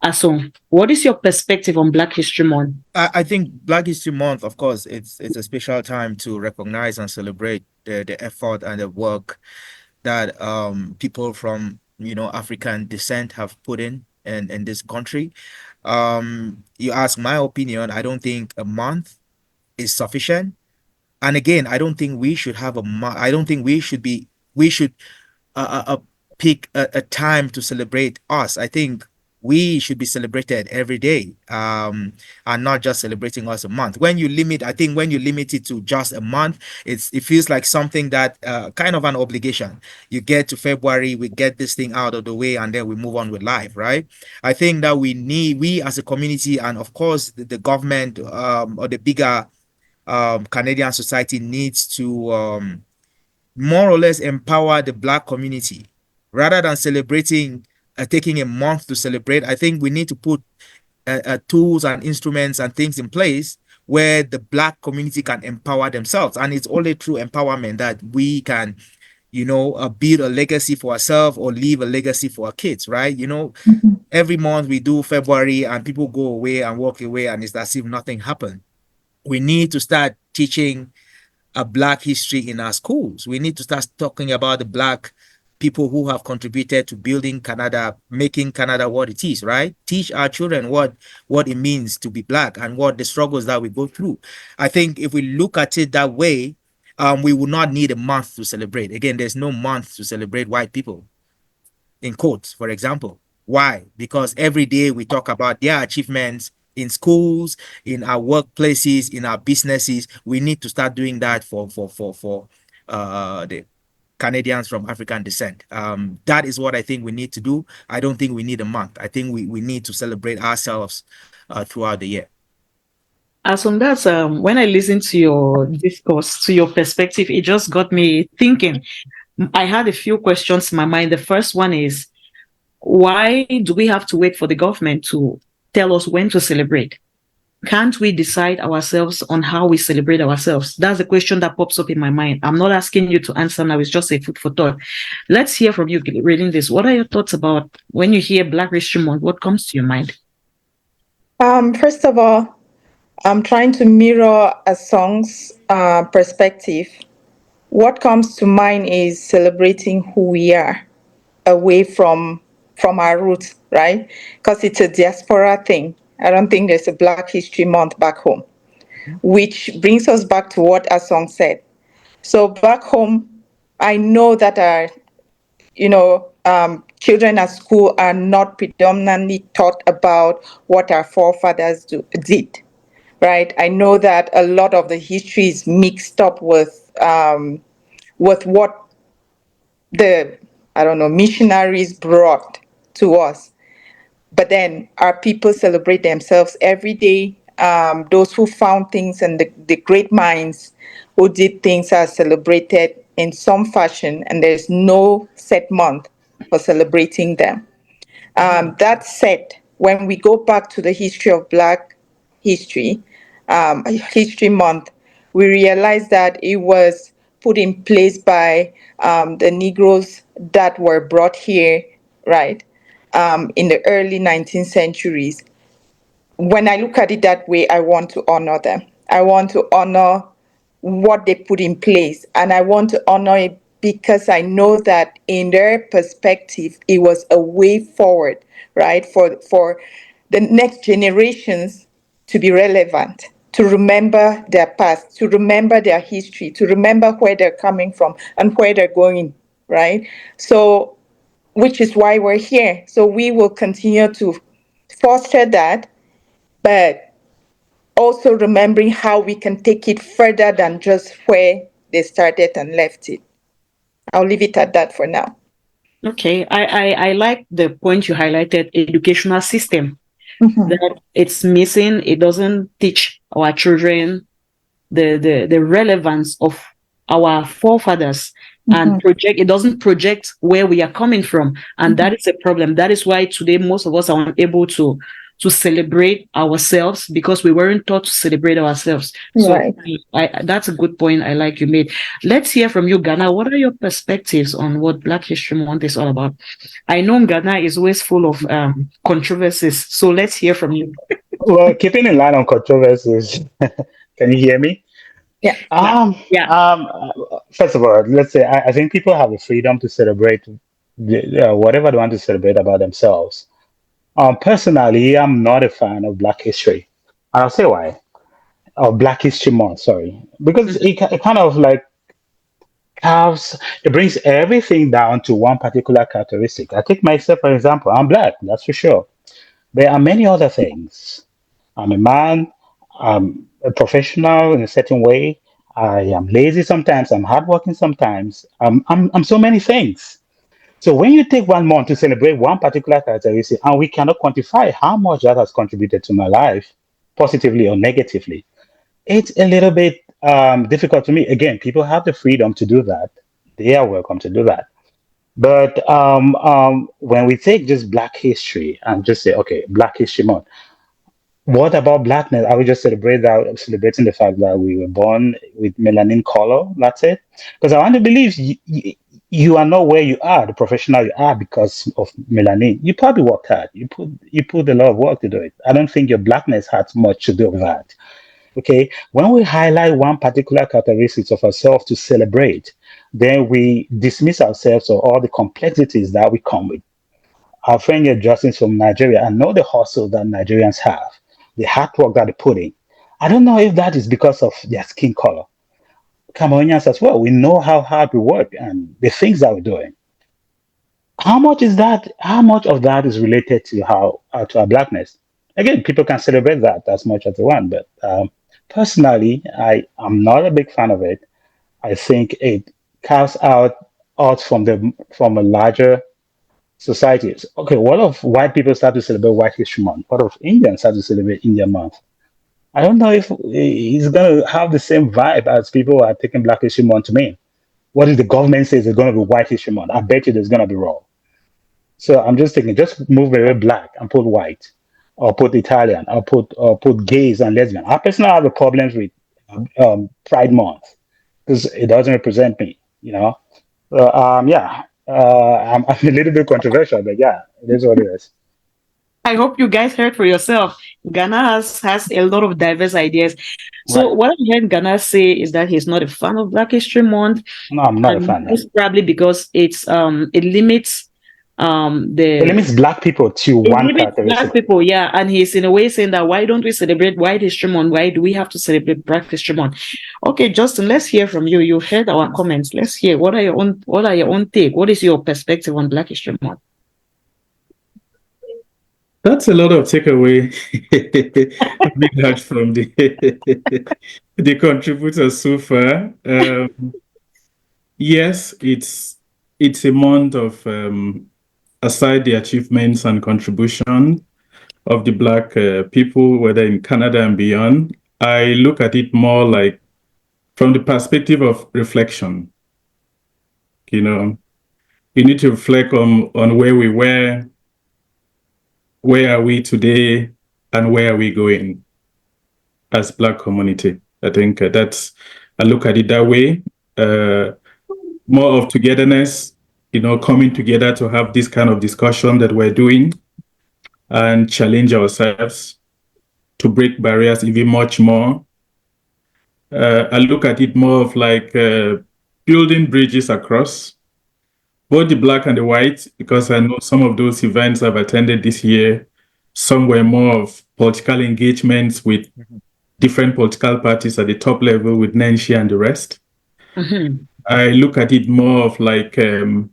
Asun, what is your perspective on Black History Month? I think Black History Month, of course, it's a special time to recognize and celebrate the effort and the work that people from African descent have put in this country. You ask my opinion, I don't think a month is sufficient. And again, I don't think we should have a month. I don't think we should uh, pick a time to celebrate us. I think we should be celebrated every day, and not just celebrating us a month. I think when you limit it to just a month, it feels like something that kind of an obligation. You get to February, we get this thing out of the way, and then we move on with life, right? I think that we as a community, and of course the government, or the bigger Canadian society needs to more or less empower the Black community rather than celebrating, taking a month to celebrate. I think we need to put tools and instruments and things in place where the Black community can empower themselves. And it's only through empowerment that we can, build a legacy for ourselves or leave a legacy for our kids, right? Every month we do February and people go away and walk away and it's as if nothing happened. We need to start teaching a Black history in our schools. We need to start talking about the Black people who have contributed to building Canada, making Canada what it is, right? Teach our children what it means to be Black and what the struggles that we go through. I think if we look at it that way, we will not need a month to celebrate. Again, there's no month to celebrate white people, in quotes, for example. Why? Because every day we talk about their achievements in schools, in our workplaces, in our businesses. We need to start doing that for the Canadians from African descent. That is what I think we need to do. I don't think we need a month. I think we need to celebrate ourselves throughout the year. Asun, that's when I listened to your discourse, to your perspective, it just got me thinking. I had a few questions in my mind. The first one is, why do we have to wait for the government to tell us when to celebrate? Can't we decide ourselves on how we celebrate ourselves? That's the question that pops up in my mind. I'm not asking you to answer now, it's just a food for thought. Let's hear from you reading this. What are your thoughts about when you hear Black History Month? What comes to your mind? First of all, I'm trying to mirror a song's perspective. What comes to mind is celebrating who we are away from our roots, right? Because it's a diaspora thing. I don't think there's a Black History Month back home, which brings us back to what a song said. So back home, I know that children at school are not predominantly taught about what our forefathers did, right? I know that a lot of the history is mixed up with what the missionaries brought to us. But then our people celebrate themselves every day. Those who found things and the great minds who did things are celebrated in some fashion, and there's no set month for celebrating them. That said, when we go back to the history of Black history, History Month, we realize that it was put in place by the Negroes that were brought here, right, in the early 19th centuries. When I look at it that way, I want to honor them. I want to honor what they put in place, and I want to honor it because I know that in their perspective, it was a way forward, right, for the next generations to be relevant, to remember their past, to remember their history, to remember where they're coming from and where they're going, right? So, which is why we're here. So we will continue to foster that, but also remembering how we can take it further than just where they started and left it. I'll leave it at that for now. Okay, I like the point you highlighted, educational system, Mm-hmm. that it's missing. It doesn't teach our children the relevance of our forefathers. and project. It doesn't project where we are coming from, and that is a problem. That is why today most of us are unable to celebrate ourselves, because we weren't taught to celebrate ourselves. Right. So that's a good point I like you made. Let's hear from you, Ghana. What are your perspectives on what Black History Month is all about? I know Ghana is always full of controversies, so let's hear from you. Well, keeping in line on controversies, can you hear me? Yeah. First of all, let's say I think people have the freedom to celebrate whatever they want to celebrate about themselves. Personally, I'm not a fan of Black History. And I'll say why. Or Black History Month, sorry. Because it kind of like it brings everything down to one particular characteristic. I take myself, for example, I'm Black, that's for sure. There are many other things. I'm a man, I'm a professional in a certain way. I am lazy sometimes, I'm hardworking sometimes. I'm so many things. So when you take 1 month to celebrate one particular characteristic, and we cannot quantify how much that has contributed to my life, positively or negatively, it's a little bit difficult to me. Again, people have the freedom to do that. They are welcome to do that. But when we take just Black history and just say, okay, Black History Month, what about blackness? I would just celebrate that, celebrating the fact that we were born with melanin color. That's it. Because I want to believe you are not where you are, the professional you are, because of melanin. You probably worked hard. You put a lot of work to do it. I don't think your blackness has much to do with that. Okay. When we highlight one particular characteristics of ourselves to celebrate, then we dismiss ourselves of all the complexities that we come with. Our friend here, Justin from Nigeria, I know the hustle that Nigerians have, the hard work that they put in. I don't know if that is because of their skin color. Cameroonians as well, we know how hard we work and the things that we're doing. How much is that? How much of that is related to to our blackness? Again, people can celebrate that as much as they want, but personally, I am not a big fan of it. I think it carves out from a larger societies. Okay, what if white people start to celebrate White History Month? What if Indians start to celebrate Indian Month? I don't know if it's going to have the same vibe as people are taking Black History Month to mean. What if the government says it's going to be White History Month? I bet you there's going to be wrong. So I'm just thinking, just move away black and put white, or put Italian, or put gays and lesbian. I personally have a problems with Pride Month because it doesn't represent me, you know. So, I'm a little bit controversial, but yeah, it is what it is. I hope you guys heard for yourself. Ghana has a lot of diverse ideas. So Right. what I heard Ghana say is that he's not a fan of Black History Month. No, I'm not a And fan. it's probably because it limits It limits black people to it one limits Black characteristic. people, yeah. And he's in a way saying that why don't we celebrate White History Month? Why do we have to celebrate Black History Month? Okay, Justin, let's hear from you. You heard our comments. Let's hear what are your own take? What is your perspective on Black History Month? That's a lot of takeaway being heard from the contributors so far. Yes, it's a month of aside the achievements and contribution of the Black people, whether in Canada and beyond, I look at it more like from the perspective of reflection. You know, you need to reflect on where we were, where are we today, and where are we going as Black community. I think I look at it that way. More of togetherness, coming together to have this kind of discussion that we're doing and challenge ourselves to break barriers even much more. I look at it more of like building bridges across both the Black and the white, because I know some of those events I've attended this year, some were more of political engagements with different political parties at the top level with Nancy and the rest. Mm-hmm. I look at it more of like, looking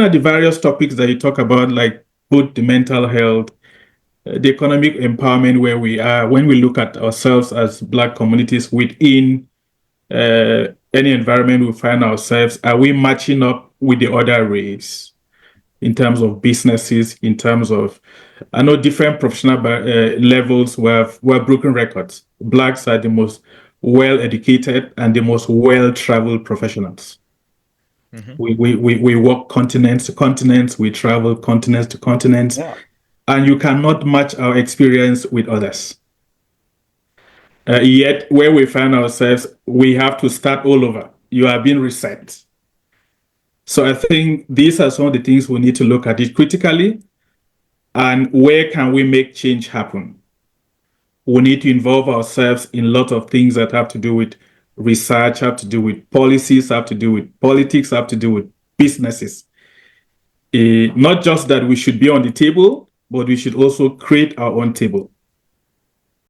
at the various topics that you talk about, like both the mental health, the economic empowerment where we are, when we look at ourselves as Black communities within any environment we find ourselves, are we matching up with the other race in terms of businesses, in terms of, I know different professional levels were broken records. Blacks are the most well-educated and the most well-traveled professionals. We walk continents to continents, we travel continents to continents, and you cannot match our experience with others. Yet, where we find ourselves, we have to start all over. You are being reset. So I think these are some of the things we need to look at it critically, and where can we make change happen? We need to involve ourselves in a lot of things that have to do with research, have to do with policies, have to do with politics, have to do with businesses. Not just that we should be on the table, but we should also create our own table.